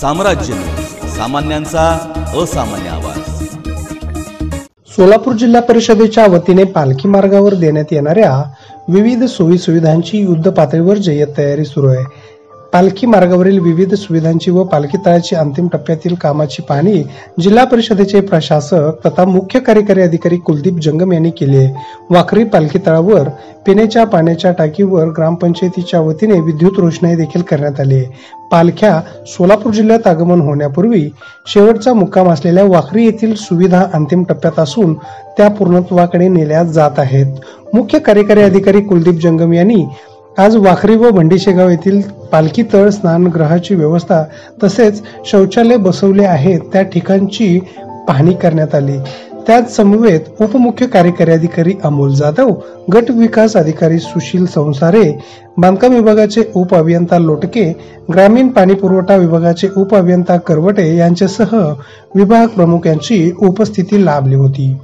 साम्राज्य, सामान्यांचा असामान्य आवाज। सोलापूर जिल्हा परिषदेच्या वतीने पालखी मार्गावर देण्यात येणाऱ्या विविध सोयी सुविधांची युद्ध पातळीवर जय्यत तयारी सुरू आहे। पालखी मार्गावरील विविध सुविधांची व पालखी तळाची अंतिम टप्प्यातील कामाची पाहणी जिल्हा परिषदेचे प्रशासक तथा मुख्य कार्यकारी अधिकारी कुलदीप जंगम यांनी केली आहे। वाखरी पालखी तळावर पिण्याच्या पाण्याच्या टाकीवर ग्रामपंचायतीच्या वतीने विद्युत रोषणाई देखील करण्यात आली आहे। पालख्या सोलापूर जिल्ह्यात आगमन होण्यापूर्वी शेवटचा मुक्काम असलेल्या वाखरी येथील सुविधा अंतिम टप्प्यात असून त्या पूर्णत्वाकडे नेल्या जात आहेत। मुख्य कार्यकारी अधिकारी कुलदीप जंगम यांनी आज वाखरी व भंडीशेगाव येथील पालखी तळ स्नानगृहाची व्यवस्था तसेच शौचालय बसवले आहेत त्या ठिकाणची पाहणी करण्यात आली। त्याच समवेत उपमुख्य कार्यकारी अधिकारी अमोल जाधव, गट विकास अधिकारी सुशील संसारे, बांधकाम विभागाचे उप अभियंता लोटके, ग्रामीण पाणी पुरवठा विभागाचे उप अभियंता करवटे यांच्यासह विभाग प्रमुख यांची उपस्थिती लाभली होती।